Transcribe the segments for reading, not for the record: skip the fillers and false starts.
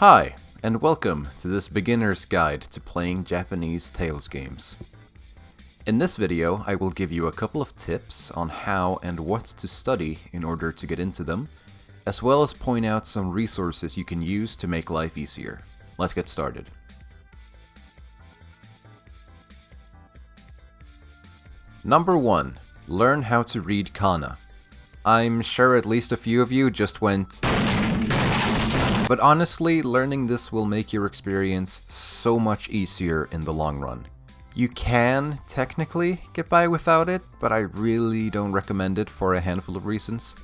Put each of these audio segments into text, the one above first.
Hi, and welcome to this beginner's guide to playing Japanese Tales games. In this video, I will give you a couple of tips on how and what to study in order to get into them, as well as point out some resources you can use to make life easier. Let's get started. Number 1. Learn how to read Kana. I'm sure at least a few of you just went... But honestly, learning this will make your experience so much easier in the long run. You can, technically, get by without it, but I really don't recommend it for a handful of reasons.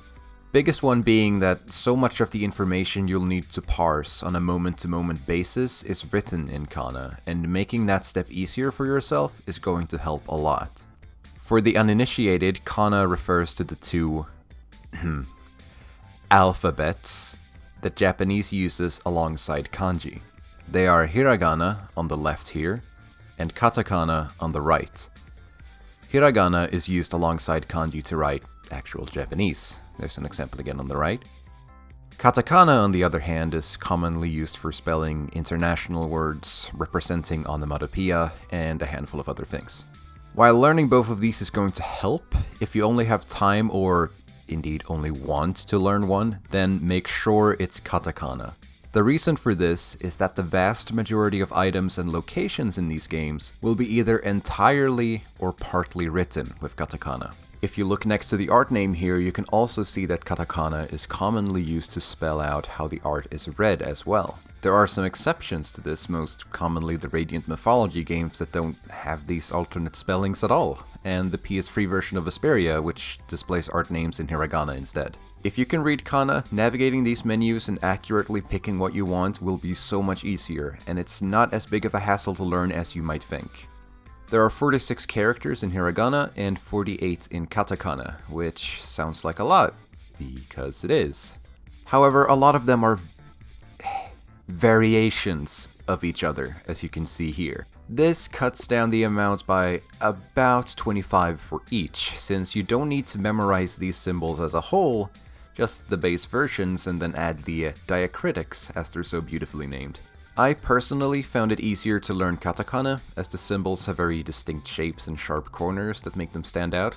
Biggest one being that so much of the information you'll need to parse on a moment-to-moment basis is written in Kana, and making that step easier for yourself is going to help a lot. For the uninitiated, Kana refers to the two alphabets that Japanese uses alongside kanji. They are hiragana on the left here, and katakana on the right. Hiragana is used alongside kanji to write actual Japanese. There's an example again on the right. Katakana, on the other hand, is commonly used for spelling international words, representing onomatopoeia, and a handful of other things. While learning both of these is going to help, if you only have time or indeed only want to learn one, then make sure it's katakana. The reason for this is that the vast majority of items and locations in these games will be either entirely or partly written with katakana. If you look next to the art name here, you can also see that katakana is commonly used to spell out how the art is read as well. There are some exceptions to this, most commonly the Radiant Mythology games that don't have these alternate spellings at all, and the PS3 version of Vesperia, which displays art names in hiragana instead. If you can read Kana, navigating these menus and accurately picking what you want will be so much easier, and it's not as big of a hassle to learn as you might think. There are 46 characters in hiragana and 48 in katakana, which sounds like a lot, because it is. However, a lot of them are variations of each other, as you can see here. This cuts down the amount by about 25 for each, since you don't need to memorize these symbols as a whole, just the base versions and then add the diacritics, as they're so beautifully named. I personally found it easier to learn katakana, as the symbols have very distinct shapes and sharp corners that make them stand out,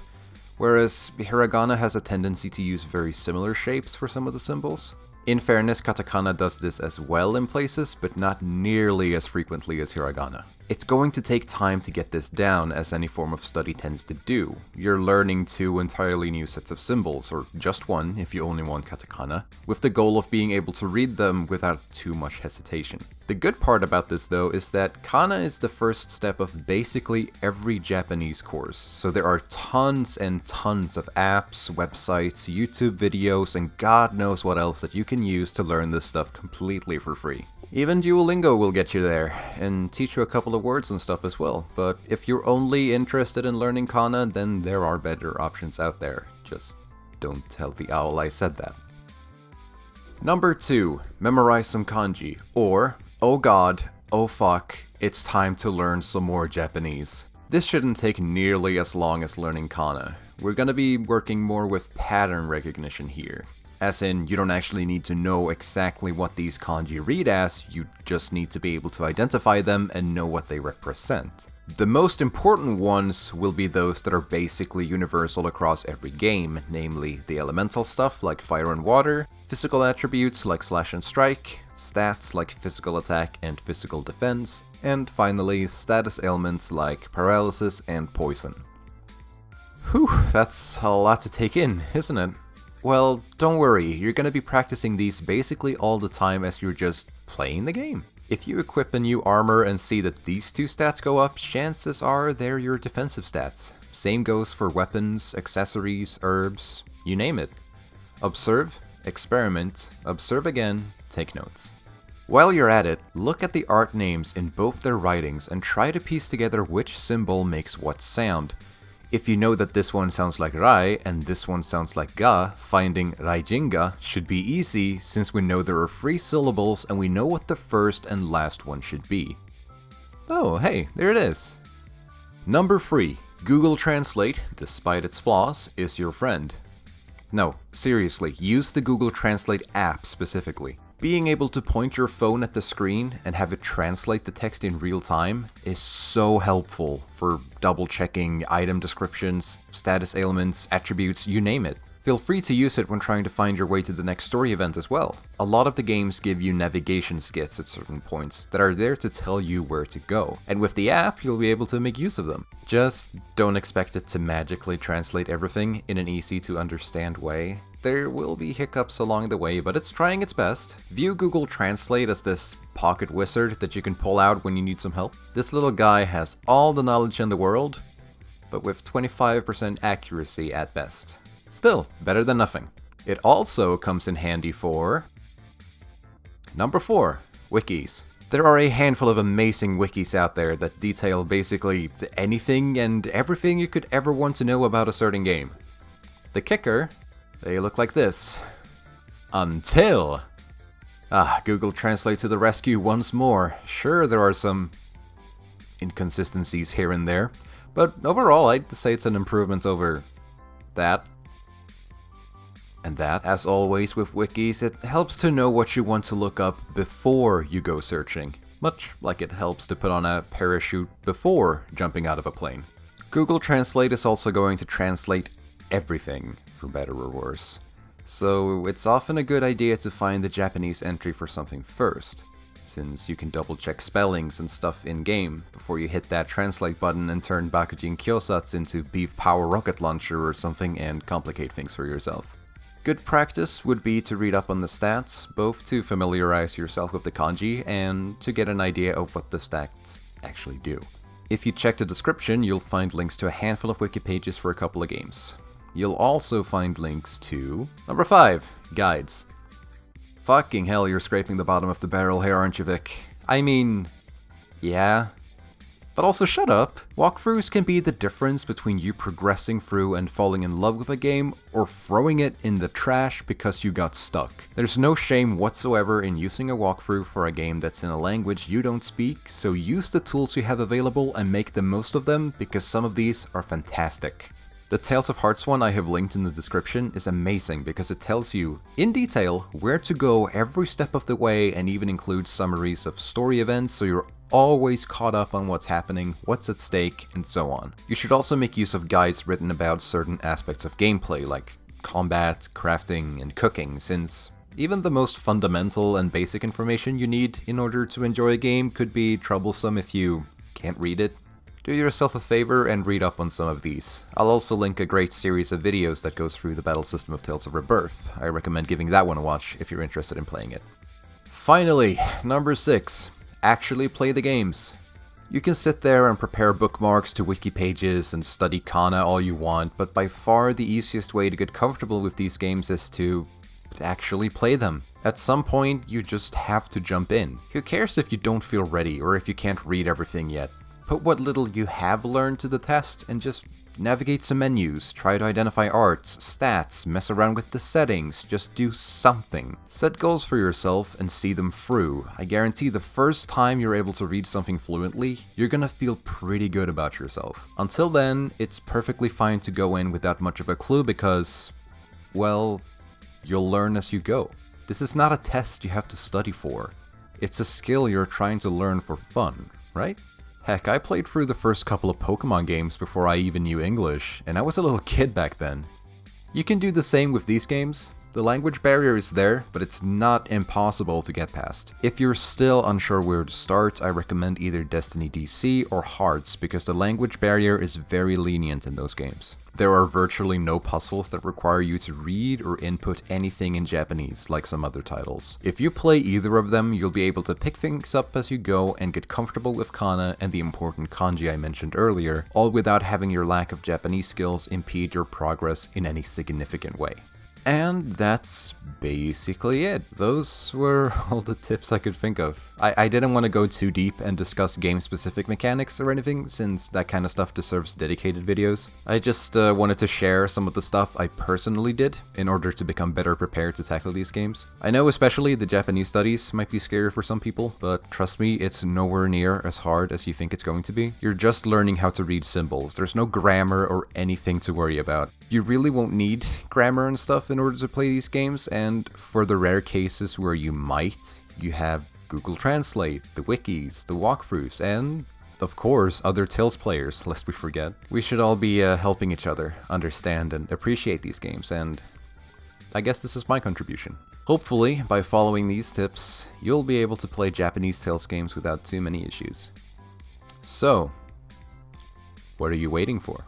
whereas hiragana has a tendency to use very similar shapes for some of the symbols. In fairness, katakana does this as well in places, but not nearly as frequently as hiragana. It's going to take time to get this down, as any form of study tends to do. You're learning two entirely new sets of symbols, or just one if you only want katakana, with the goal of being able to read them without too much hesitation. The good part about this though is that Kana is the first step of basically every Japanese course, so there are tons and tons of apps, websites, YouTube videos, and God knows what else that you can use to learn this stuff completely for free. Even Duolingo will get you there, and teach you a couple of words and stuff as well, but if you're only interested in learning Kana, then there are better options out there. Just don't tell the owl I said that. Number 2. Memorize some kanji, or, oh god, oh fuck, it's time to learn some more Japanese. This shouldn't take nearly as long as learning Kana. We're gonna be working more with pattern recognition here. As in, you don't actually need to know exactly what these kanji read as, you just need to be able to identify them and know what they represent. The most important ones will be those that are basically universal across every game, namely the elemental stuff like fire and water, physical attributes like slash and strike, stats like physical attack and physical defense, and finally status ailments like paralysis and poison. Whew, that's a lot to take in, isn't it? Well, don't worry, you're gonna be practicing these basically all the time as you're just playing the game. If you equip a new armor and see that these two stats go up, chances are they're your defensive stats. Same goes for weapons, accessories, herbs, you name it. Observe, experiment, observe again, take notes. While you're at it, look at the art names in both their writings and try to piece together which symbol makes what sound. If you know that this one sounds like Rai and this one sounds like Ga, finding Raijinga should be easy since we know there are 3 syllables and we know what the first and last one should be. Oh, hey, there it is. Number 3. Google Translate, despite its flaws, is your friend. No, seriously, use the Google Translate app specifically. Being able to point your phone at the screen and have it translate the text in real time is so helpful for double checking item descriptions, status ailments, attributes, you name it. Feel free to use it when trying to find your way to the next story event as well. A lot of the games give you navigation skits at certain points that are there to tell you where to go, and with the app you'll be able to make use of them. Just don't expect it to magically translate everything in an easy to understand way. There will be hiccups along the way, but it's trying its best. View Google Translate as this pocket wizard that you can pull out when you need some help. This little guy has all the knowledge in the world, but with 25% accuracy at best. Still, better than nothing. It also comes in handy for... Number 4. Wikis. There are a handful of amazing wikis out there that detail basically anything and everything you could ever want to know about a certain game. The kicker... they look like this. Until... Google Translate to the rescue once more. Sure, there are some inconsistencies here and there, but overall I'd say it's an improvement over that. And that, as always with wikis, it helps to know what you want to look up before you go searching, much like it helps to put on a parachute before jumping out of a plane. Google Translate is also going to translate everything, for better or worse. So it's often a good idea to find the Japanese entry for something first, since you can double check spellings and stuff in-game before you hit that translate button and turn Bakujin Kyosatsu into Beef Power Rocket Launcher or something and complicate things for yourself. Good practice would be to read up on the stats, both to familiarize yourself with the kanji and to get an idea of what the stats actually do. If you check the description, you'll find links to a handful of wiki pages for a couple of games. You'll also find links to... Number 5. Guides. Fucking hell, you're scraping the bottom of the barrel here, aren't you, Vic? I mean... yeah. But also shut up. Walkthroughs can be the difference between you progressing through and falling in love with a game, or throwing it in the trash because you got stuck. There's no shame whatsoever in using a walkthrough for a game that's in a language you don't speak, so use the tools you have available and make the most of them, because some of these are fantastic. The Tales of Hearts one I have linked in the description is amazing because it tells you, in detail, where to go every step of the way and even includes summaries of story events so you're always caught up on what's happening, what's at stake, and so on. You should also make use of guides written about certain aspects of gameplay like combat, crafting, and cooking, since even the most fundamental and basic information you need in order to enjoy a game could be troublesome if you can't read it. Do yourself a favor and read up on some of these. I'll also link a great series of videos that goes through the battle system of Tales of Rebirth. I recommend giving that one a watch if you're interested in playing it. Finally, number 6. Actually play the games. You can sit there and prepare bookmarks to wiki pages and study Kana all you want, but by far the easiest way to get comfortable with these games is to actually play them. At some point, you just have to jump in. Who cares if you don't feel ready or if you can't read everything yet? Put what little you have learned to the test and just navigate some menus, try to identify arts, stats, mess around with the settings, just do something. Set goals for yourself and see them through. I guarantee the first time you're able to read something fluently, you're gonna feel pretty good about yourself. Until then, it's perfectly fine to go in without much of a clue because, well, you'll learn as you go. This is not a test you have to study for. It's a skill you're trying to learn for fun, right? Heck, I played through the first couple of Pokemon games before I even knew English, and I was a little kid back then. You can do the same with these games. The language barrier is there, but it's not impossible to get past. If you're still unsure where to start, I recommend either Destiny DC or Hearts, because the language barrier is very lenient in those games. There are virtually no puzzles that require you to read or input anything in Japanese, like some other titles. If you play either of them, you'll be able to pick things up as you go and get comfortable with Kana and the important kanji I mentioned earlier, all without having your lack of Japanese skills impede your progress in any significant way. And that's basically it. Those were all the tips I could think of. I didn't want to go too deep and discuss game-specific mechanics or anything, since that kind of stuff deserves dedicated videos. I just wanted to share some of the stuff I personally did in order to become better prepared to tackle these games. I know especially the Japanese studies might be scary for some people, but trust me, it's nowhere near as hard as you think it's going to be. You're just learning how to read symbols. There's no grammar or anything to worry about. You really won't need grammar and stuff in order to play these games, and for the rare cases where you might, you have Google Translate, the Wikis, the walkthroughs, and of course, other Tales players, lest we forget. We should all be helping each other understand and appreciate these games, and I guess this is my contribution. Hopefully, by following these tips, you'll be able to play Japanese Tales games without too many issues. So, what are you waiting for?